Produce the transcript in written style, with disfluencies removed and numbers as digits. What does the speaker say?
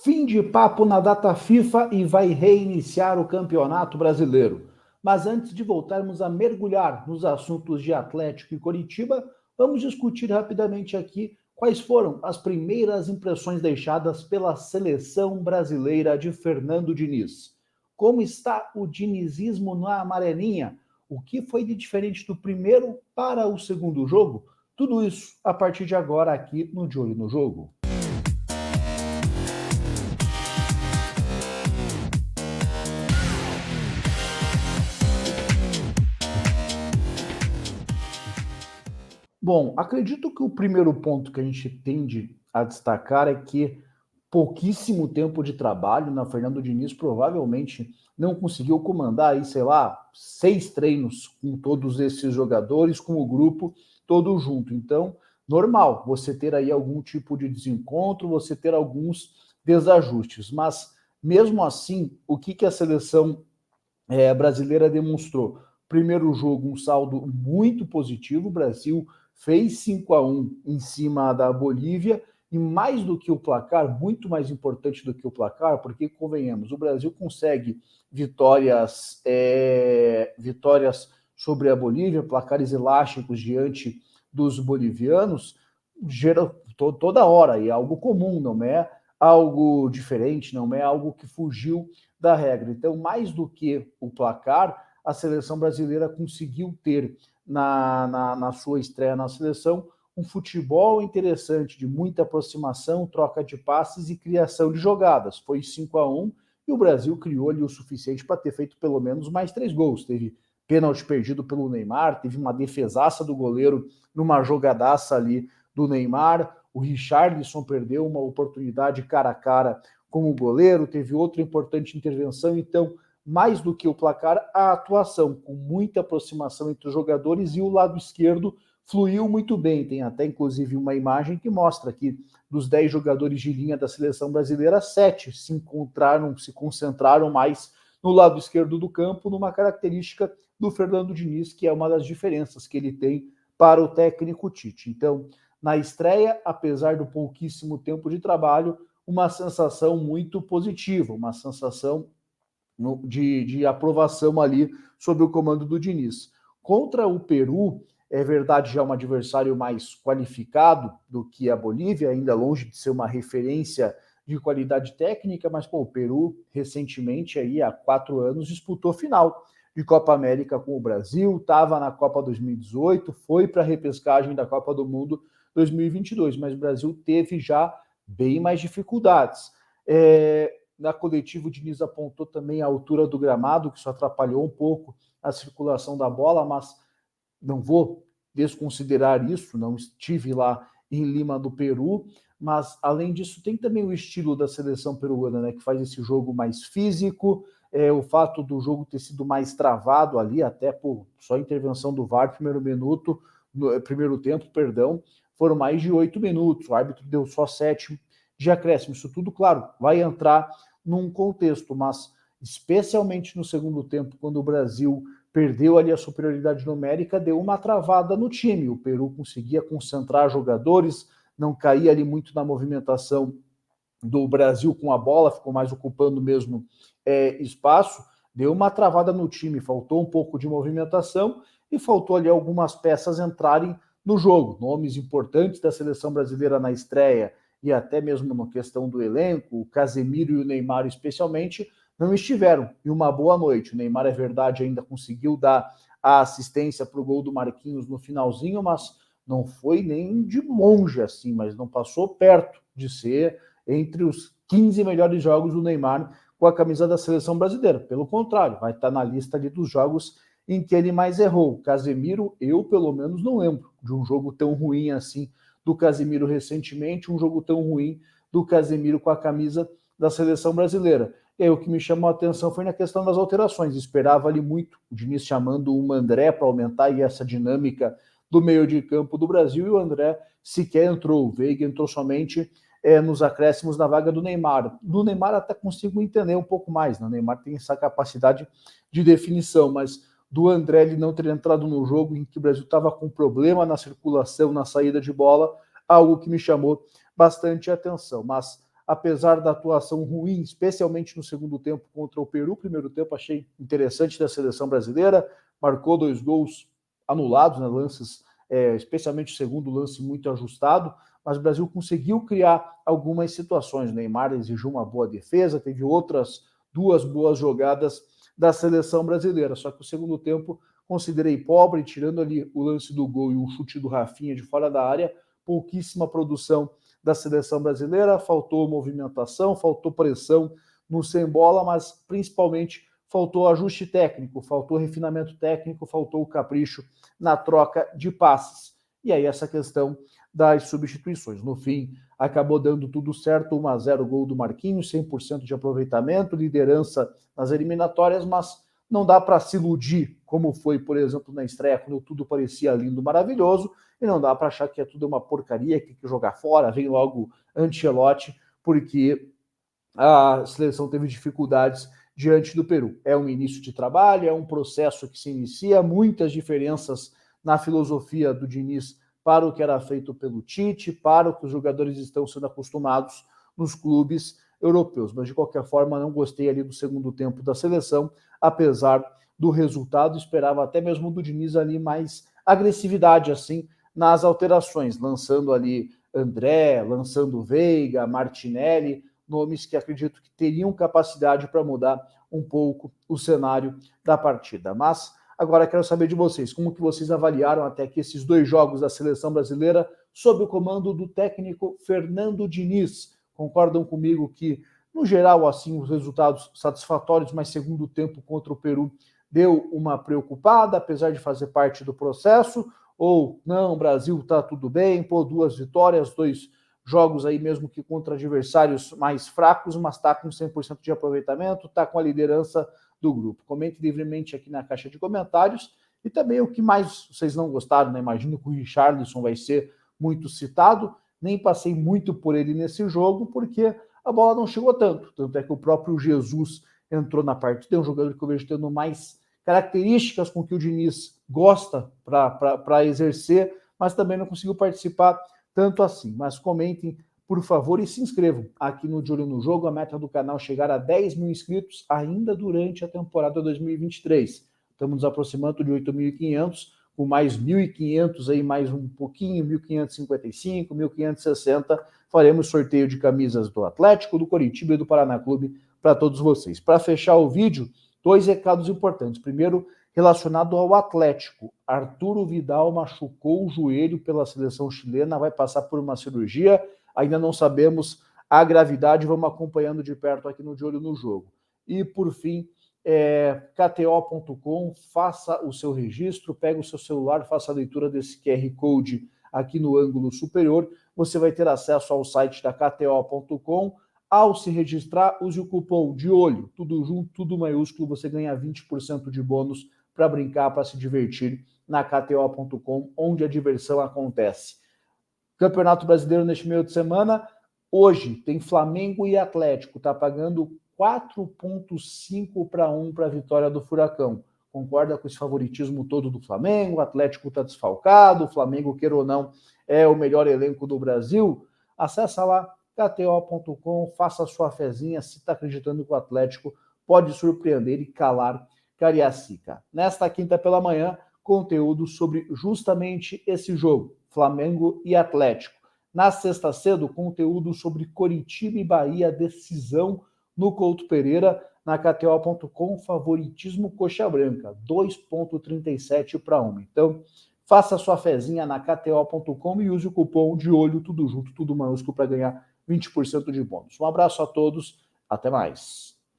Fim de papo na data FIFA e vai reiniciar o Campeonato Brasileiro. Mas antes de voltarmos a mergulhar nos assuntos de Atlético e Coritiba, vamos discutir rapidamente aqui quais foram as primeiras impressões deixadas pela seleção brasileira de Fernando Diniz. Como está o dinizismo na amarelinha? O que foi de diferente do primeiro para o segundo jogo? Tudo isso a partir de agora aqui no De Olho no Jogo. Bom, acredito que o primeiro ponto que a gente tende a destacar é que pouquíssimo tempo de trabalho na Fernando Diniz provavelmente não conseguiu comandar aí, sei lá, 6 treinos com todos esses jogadores, com o grupo todo junto. Então, normal você ter aí algum tipo de desencontro, você ter alguns desajustes, mas mesmo assim, o que a seleção brasileira demonstrou? Primeiro jogo, um saldo muito positivo, o Brasil fez 5-1 em cima da Bolívia, e mais do que o placar, muito mais importante do que o placar, porque convenhamos, o Brasil consegue vitórias sobre a Bolívia, placares elásticos diante dos bolivianos, toda hora, e é algo comum, não é algo diferente, não é algo que fugiu da regra. Então, mais do que o placar, a seleção brasileira conseguiu ter na sua estreia na seleção um futebol interessante, de muita aproximação, troca de passes e criação de jogadas. Foi 5-1 e o Brasil criou ali o suficiente para ter feito pelo menos mais 3 gols. Teve pênalti perdido pelo Neymar, teve uma defesaça do goleiro numa jogadaça ali do Neymar, o Richarlison perdeu uma oportunidade cara a cara com o goleiro, teve outra importante intervenção. Então, mais do que o placar, a atuação, com muita aproximação entre os jogadores, e o lado esquerdo fluiu muito bem. Tem até, inclusive, uma imagem que mostra que dos 10 jogadores de linha da seleção brasileira, 7 se concentraram mais no lado esquerdo do campo, numa característica do Fernando Diniz, que é uma das diferenças que ele tem para o técnico Tite. Então, na estreia, apesar do pouquíssimo tempo de trabalho, uma sensação muito positiva, uma sensação de aprovação ali sob o comando do Diniz. Contra o Peru, é verdade, já é um adversário mais qualificado do que a Bolívia, ainda longe de ser uma referência de qualidade técnica, mas pô, o Peru recentemente, aí, há 4 anos, disputou final de Copa América com o Brasil, estava na Copa 2018, foi para a repescagem da Copa do Mundo 2022, mas o Brasil teve já bem mais dificuldades. Na coletiva, o Diniz apontou também a altura do gramado, que isso atrapalhou um pouco a circulação da bola, mas não vou desconsiderar isso, não estive lá em Lima, do Peru, mas além disso tem também o estilo da seleção peruana, né, que faz esse jogo mais físico, o fato do jogo ter sido mais travado ali, até por só intervenção do VAR, primeiro tempo, foram mais de 8 minutos, o árbitro deu só 7 de acréscimo. Isso tudo, claro, vai entrar num contexto, mas especialmente no segundo tempo, quando o Brasil perdeu ali a superioridade numérica, deu uma travada no time. O Peru conseguia concentrar jogadores, não caía ali muito na movimentação do Brasil com a bola, ficou mais ocupando mesmo espaço, deu uma travada no time, faltou um pouco de movimentação e faltou ali algumas peças entrarem no jogo, nomes importantes da seleção brasileira na estreia e até mesmo na questão do elenco, o Casemiro e o Neymar especialmente, não estiveram em uma boa noite. O Neymar, é verdade, ainda conseguiu dar a assistência para o gol do Marquinhos no finalzinho, mas não foi nem de longe assim, mas não passou perto de ser entre os 15 melhores jogos do Neymar com a camisa da seleção brasileira. Pelo contrário, vai estar na lista ali dos jogos em que ele mais errou. Casemiro, eu pelo menos não lembro de um jogo tão ruim assim do Casemiro recentemente, um jogo tão ruim do Casemiro com a camisa da seleção brasileira. E aí o que me chamou a atenção foi na questão das alterações. Esperava ali muito o Diniz chamando o André para aumentar aí essa dinâmica do meio de campo do Brasil, e o André sequer entrou. O Veiga entrou somente nos acréscimos na vaga do Neymar. Do Neymar até consigo entender um pouco mais, né? O Neymar tem essa capacidade de definição, mas do André ele não ter entrado no jogo em que o Brasil estava com problema na circulação, na saída de bola, algo que me chamou bastante atenção. Mas apesar da atuação ruim, especialmente no segundo tempo contra o Peru. Primeiro tempo achei interessante da seleção brasileira, marcou 2 gols anulados, né, lances, especialmente o segundo lance muito ajustado, mas o Brasil conseguiu criar algumas situações. O Neymar exigiu uma boa defesa, teve outras 2 boas jogadas da seleção brasileira, só que o segundo tempo considerei pobre, tirando ali o lance do gol e o chute do Rafinha de fora da área, pouquíssima produção da seleção brasileira, faltou movimentação, faltou pressão no sem bola, mas principalmente faltou ajuste técnico, faltou refinamento técnico, faltou o capricho na troca de passes. E aí essa questão das substituições. No fim, acabou dando tudo certo, 1-0 gol do Marquinhos, 100% de aproveitamento, liderança nas eliminatórias, mas não dá para se iludir, como foi, por exemplo, na estreia, quando tudo parecia lindo, maravilhoso, e não dá para achar que é tudo uma porcaria, que tem que jogar fora, vem logo Ancelotti, porque a seleção teve dificuldades diante do Peru. É um início de trabalho, é um processo que se inicia, muitas diferenças na filosofia do Diniz para o que era feito pelo Tite, para o que os jogadores estão sendo acostumados nos clubes europeus. Mas, de qualquer forma, não gostei ali do segundo tempo da seleção, apesar do resultado, esperava até mesmo do Diniz ali mais agressividade, assim, nas alterações, lançando ali André, lançando Veiga, Martinelli, nomes que acredito que teriam capacidade para mudar um pouco o cenário da partida. Mas agora quero saber de vocês, como que vocês avaliaram até aqui esses 2 jogos da seleção brasileira sob o comando do técnico Fernando Diniz? Concordam comigo que, no geral, assim, os resultados satisfatórios, mas segundo tempo contra o Peru deu uma preocupada, apesar de fazer parte do processo? Ou não, Brasil está tudo bem, 2 vitórias, 2 jogos aí mesmo que contra adversários mais fracos, mas está com 100% de aproveitamento, está com a liderança do grupo. Comente livremente aqui na caixa de comentários. E também o que mais vocês não gostaram, né? Imagino que o Richarlison vai ser muito citado, nem passei muito por ele nesse jogo, porque a bola não chegou tanto. Tanto é que o próprio Jesus entrou na partida, é um jogador que eu vejo tendo mais características com que o Diniz gosta para exercer, mas também não conseguiu participar tanto assim. Mas comentem, por favor, e se inscrevam aqui no De Olho no Jogo. A meta do canal é chegar a 10 mil inscritos ainda durante a temporada 2023. Estamos nos aproximando de 8.500, com mais 1.500 aí, mais um pouquinho, 1.555, 1.560, faremos sorteio de camisas do Atlético, do Coritiba e do Paraná Clube para todos vocês. Para fechar o vídeo, 2 recados importantes. Primeiro, relacionado ao Atlético. Arturo Vidal machucou o joelho pela seleção chilena, vai passar por uma cirurgia, ainda não sabemos a gravidade, vamos acompanhando de perto aqui no De Olho no Jogo. E, por fim, KTO.com, faça o seu registro, pega o seu celular, faça a leitura desse QR Code aqui no ângulo superior, você vai ter acesso ao site da KTO.com. Ao se registrar, use o cupom de olho, tudo junto, tudo maiúsculo, você ganha 20% de bônus para brincar, para se divertir na KTO.com, onde a diversão acontece. Campeonato Brasileiro neste meio de semana, hoje tem Flamengo e Atlético, está pagando 4,5 para 1 para a vitória do Furacão. Concorda com esse favoritismo todo do Flamengo? O Atlético está desfalcado, o Flamengo, queira ou não, é o melhor elenco do Brasil? Acessa lá, KTO.com, faça a sua fezinha, se está acreditando que o Atlético pode surpreender e calar Cariacica. Nesta quinta pela manhã, conteúdo sobre justamente esse jogo, Flamengo e Atlético. Na sexta cedo, conteúdo sobre Coritiba e Bahia, decisão no Couto Pereira, na KTO.com, favoritismo coxa branca, 2,37 para 1. Então, faça a sua fezinha na KTO.com e use o cupom de olho, tudo junto, tudo maiúsculo, para ganhar 20% de bônus. Um abraço a todos, até mais.